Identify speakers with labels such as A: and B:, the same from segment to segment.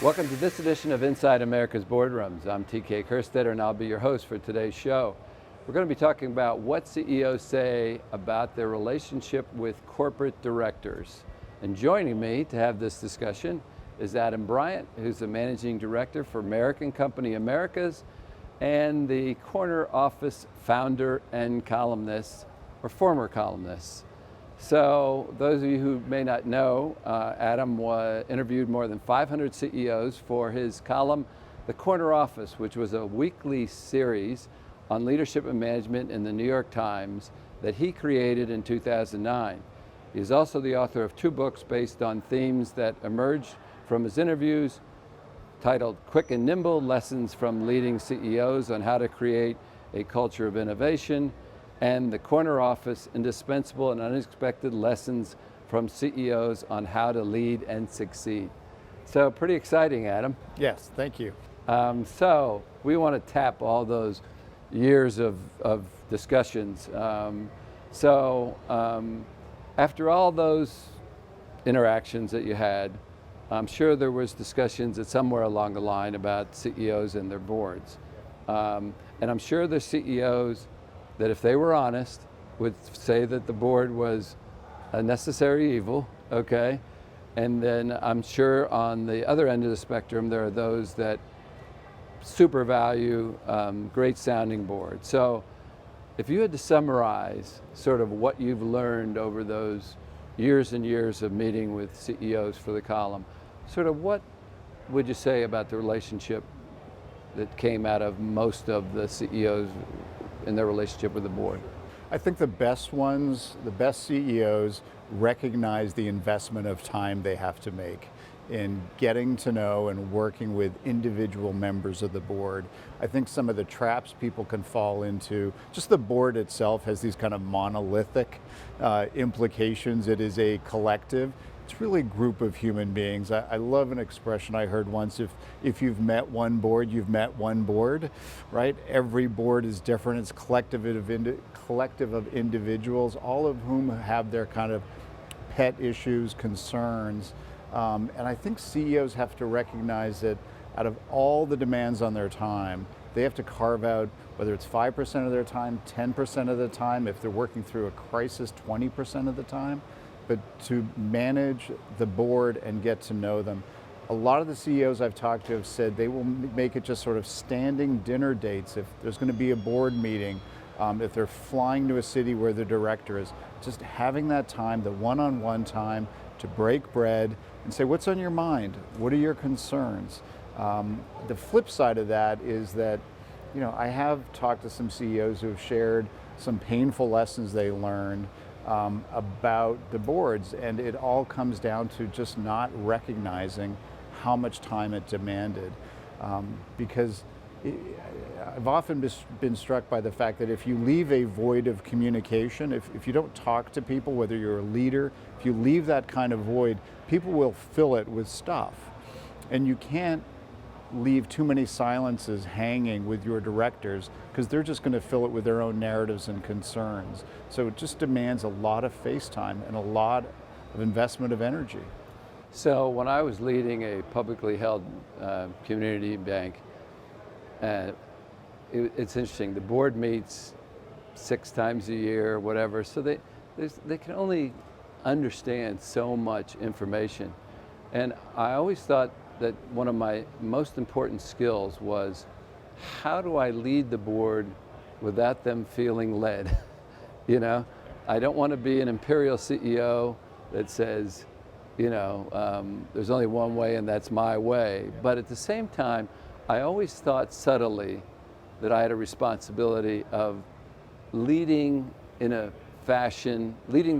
A: Welcome to this edition of Inside America's Boardrooms. I'm TK Kerstetter and I'll be your host for today's show. We're going to be talking about what CEOs say about their relationship with corporate directors. And joining me to have this discussion is Adam Bryant, who's the Managing Director for Merryck & Company Americas and the corner office founder and columnist, or former columnist. So those of you who may not know, Adam interviewed more than 500 CEOs for his column, The Corner Office, which was a weekly series on leadership and management in the New York Times that he created in 2009. He is also the author of 2 books based on themes that emerged from his interviews, titled Quick and Nimble, Lessons from Leading CEOs on How to Create a Culture of Innovation, and The Corner Office, Indispensable and Unexpected Lessons from CEOs on How to Lead and Succeed. So pretty exciting, Adam.
B: Yes, thank you.
A: So we want to tap all those years of discussions. After all those interactions that you had, I'm sure there was discussions that somewhere along the line about CEOs and their boards. And I'm sure the CEOs that, if they were honest, would say that the board was a necessary evil, okay? And then I'm sure on the other end of the spectrum, there are those that super value great sounding boards. So if you had to summarize sort of what you've learned over those years and years of meeting with CEOs for the column, sort of what would you say about the relationship that came out of most of the CEOs in their relationship with the board?
B: I think the best ones, the best CEOs recognize the investment of time they have to make in getting to know and working with individual members of the board. I think some of the traps people can fall into, just the board itself has these kind of monolithic implications. It is a collective. It's really a group of human beings. I love an expression I heard once, if you've met one board, you've met one board, right? Every board is different. It's collective of individuals, all of whom have their kind of pet issues, concerns. And I think CEOs have to recognize that out of all the demands on their time, they have to carve out, whether it's 5% of their time, 10% of the time, if they're working through a crisis, 20% of the time, but to manage the board and get to know them. A lot of the CEOs I've talked to have said they will make it just sort of standing dinner dates if there's going to be a board meeting, if they're flying to a city where the director is, just having that time, the one-on-one time to break bread and say, what's on your mind? What are your concerns? The flip side of that is that, you know, I have talked to some CEOs who have shared some painful lessons they learned about the boards, and it all comes down to just not recognizing how much time it demanded. Because I've often been struck by the fact that if you leave a void of communication, if you don't talk to people, whether you're a leader, if you leave that kind of void, people will fill it with stuff. And you can't leave too many silences hanging with your directors because they're just going to fill it with their own narratives and concerns. So it just demands a lot of face time and a lot of investment of energy.
A: So when I was leading a publicly held community bank, it's interesting, the board meets 6 times a year, whatever, so they can only understand so much information. And I always thought that one of my most important skills was, how do I lead the board without them feeling led? You know, I don't want to be an imperial CEO that says, you know, there's only one way and that's my way. But at the same time, I always thought subtly that I had a responsibility of leading the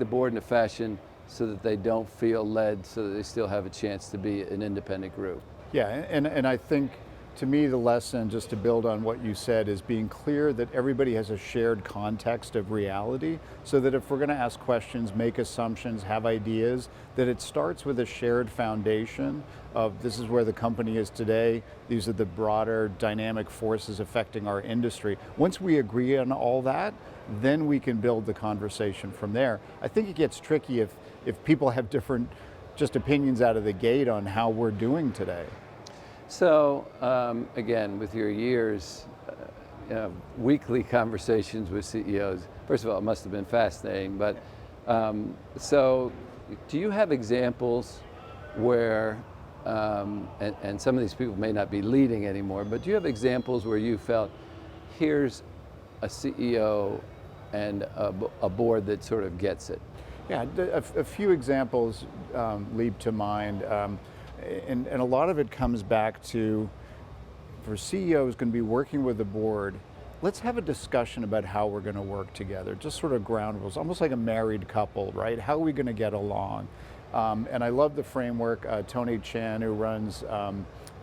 A: board in a fashion so that they don't feel led, so that they still have a chance to be an independent group.
B: Yeah, and I think, to me, the lesson, just to build on what you said, is being clear that everybody has a shared context of reality, so that if we're going to ask questions, make assumptions, have ideas, that it starts with a shared foundation of, this is where the company is today, these are the broader dynamic forces affecting our industry. Once we agree on all that, then we can build the conversation from there. I think it gets tricky if people have different just opinions out of the gate on how we're doing today.
A: So, again, with your years, weekly conversations with CEOs, first of all, it must have been fascinating, but so do you have examples where, and some of these people may not be leading anymore, but do you have examples where you felt, here's a CEO and a board that sort of gets it?
B: Yeah, a few examples leap to mind, and a lot of it comes back to, for CEOs going to be working with the board, let's have a discussion about how we're going to work together, just sort of ground rules, almost like a married couple, right? How are we going to get along? And I love the framework. Tony Chan, who runs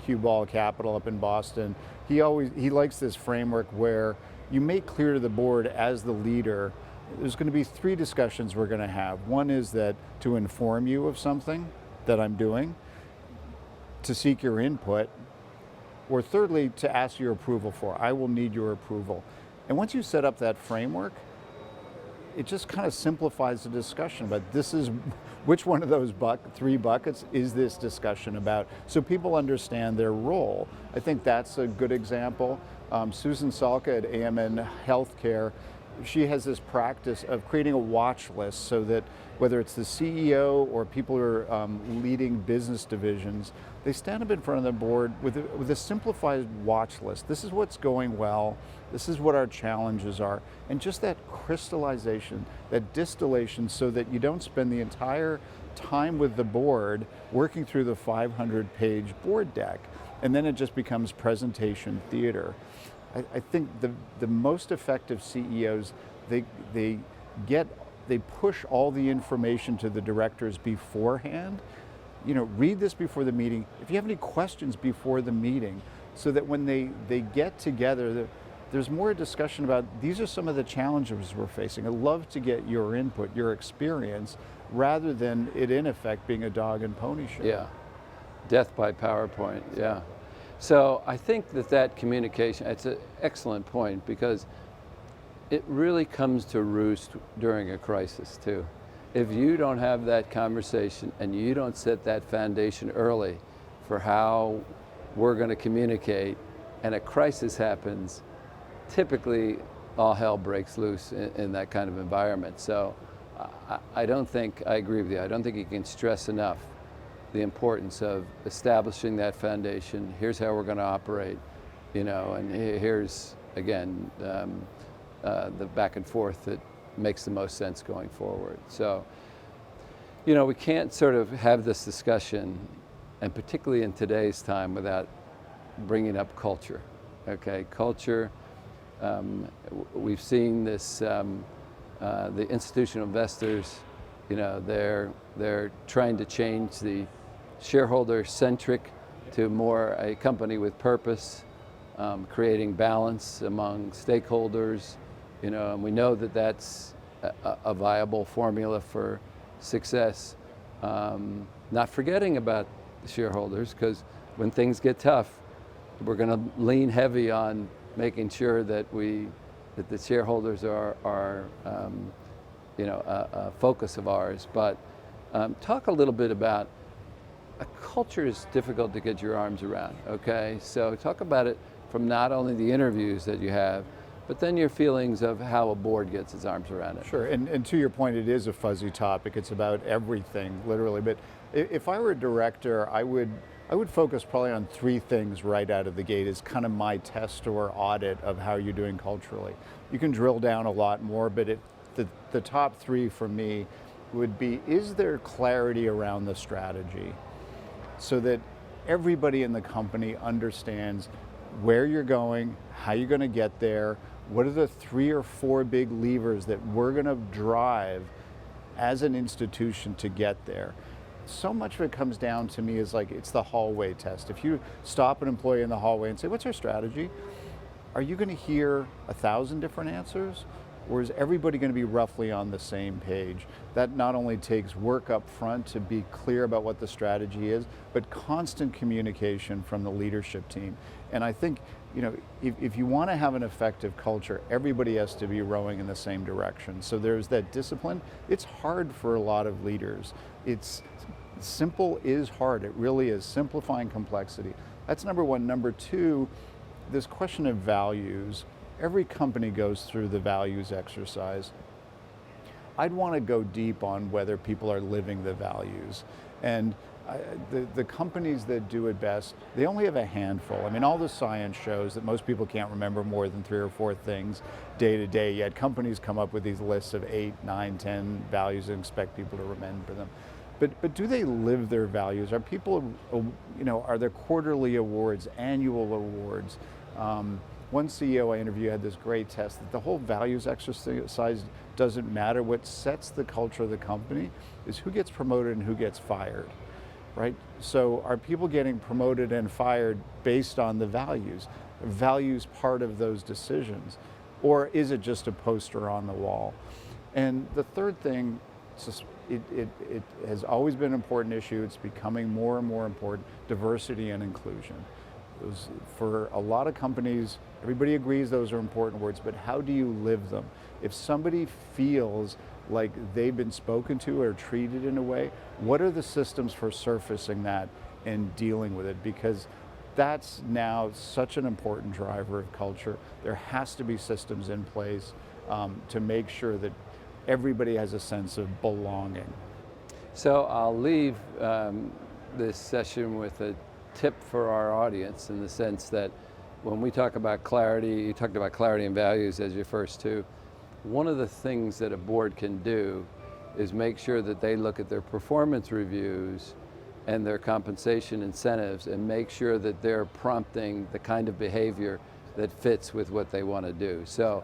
B: Cue Ball Capital up in Boston, he likes this framework where you make clear to the board as the leader, there's going to be three discussions we're going to have. One is that to inform you of something that I'm doing, to seek your input, or thirdly, to ask your approval for. I will need your approval. And once you set up that framework, it just kind of simplifies the discussion about this is, which one of those three buckets is this discussion about, so people understand their role. I think that's a good example. Susan Salka at AMN Healthcare, she has this practice of creating a watch list so that whether it's the CEO or people who are leading business divisions, they stand up in front of the board with a simplified watch list. This is what's going well, this is what our challenges are, and just that crystallization, that distillation, so that you don't spend the entire time with the board working through the 500-page board deck, and then it just becomes presentation theater. I think the most effective CEOs, they push all the information to the directors beforehand. Read this before the meeting. If you have any questions before the meeting, so that when they get together, there's more discussion about, these are some of the challenges we're facing. I'd love to get your input, your experience, rather than it in effect being a dog and pony show.
A: Yeah, death by PowerPoint, yeah. So I think that communication, it's an excellent point, because it really comes to roost during a crisis too. If you don't have that conversation and you don't set that foundation early for how we're going to communicate, and a crisis happens, typically all hell breaks loose in that kind of environment. So I agree with you. I don't think you can stress enough the importance of establishing that foundation. Here's how we're going to operate, and here's, again, the back and forth that makes the most sense going forward. So, we can't sort of have this discussion, and particularly in today's time, without bringing up culture. Okay, culture. We've seen this. The institutional investors, they're trying to change the shareholder-centric to more a company with purpose, creating balance among stakeholders, and we know that that's a viable formula for success. Not forgetting about the shareholders, because when things get tough, we're going to lean heavy on making sure that the shareholders are a focus of ours. But talk a little bit about, a culture is difficult to get your arms around, okay? So talk about it from not only the interviews that you have, but then your feelings of how a board gets its arms around it.
B: Sure, and to your point, it is a fuzzy topic. It's about everything, literally. But if I were a director, I would focus probably on three things right out of the gate as kind of my test or audit of how you're doing culturally. You can drill down a lot more, but the top three for me would be, is there clarity around the strategy, so that everybody in the company understands where you're going, how you're going to get there, what are the 3 or 4 big levers that we're going to drive as an institution to get there. So much of it comes down to me is like, it's the hallway test. If you stop an employee in the hallway and say, what's our strategy? Are you going to hear 1,000 different answers? Or is everybody going to be roughly on the same page? That not only takes work up front to be clear about what the strategy is, but constant communication from the leadership team. And I think, if you want to have an effective culture, everybody has to be rowing in the same direction. So there's that discipline. It's hard for a lot of leaders. Simple is hard. It really is. Simplifying complexity. That's number one. Number two, this question of values. Every company goes through the values exercise. I'd want to go deep on whether people are living the values. And the companies that do it best, they only have a handful. I mean, all the science shows that most people can't remember more than 3 or 4 things day to day, yet companies come up with these lists of 8, 9, 10 values and expect people to remember them. But do they live their values? Are people, are there quarterly awards, annual awards? One CEO I interviewed had this great test that the whole values exercise doesn't matter. What sets the culture of the company is who gets promoted and who gets fired, right? So are people getting promoted and fired based on the values? Are values part of those decisions? Or is it just a poster on the wall? And the third thing, it has always been an important issue. It's becoming more and more important, diversity and inclusion. For a lot of companies, everybody agrees those are important words, but how do you live them? If somebody feels like they've been spoken to or treated in a way, what are the systems for surfacing that and dealing with it? Because that's now such an important driver of culture. There has to be systems in place to make sure that everybody has a sense of belonging.
A: So I'll leave this session with a tip for our audience, in the sense that when we talk about clarity, you talked about clarity and values as your first two. One of the things that a board can do is make sure that they look at their performance reviews and their compensation incentives and make sure that they're prompting the kind of behavior that fits with what they want to do. So,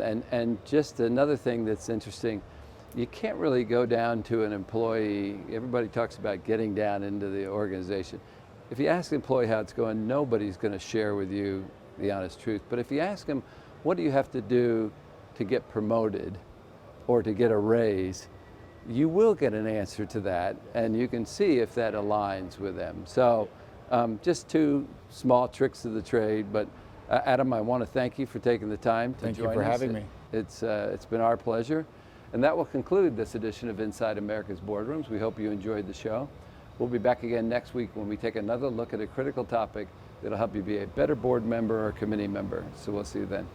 A: and just another thing that's interesting, you can't really go down to an employee. Everybody talks about getting down into the organization. If you ask the employee how it's going, nobody's going to share with you the honest truth. But if you ask them, what do you have to do to get promoted or to get a raise, you will get an answer to that, and you can see if that aligns with them. So just 2 small tricks of the trade. But Adam, I want to thank you for taking the time to join us.
B: Thank you for having me.
A: It's been our pleasure. And that will conclude this edition of Inside America's Boardrooms. We hope you enjoyed the show. We'll be back again next week when we take another look at a critical topic that'll help you be a better board member or committee member. So we'll see you then.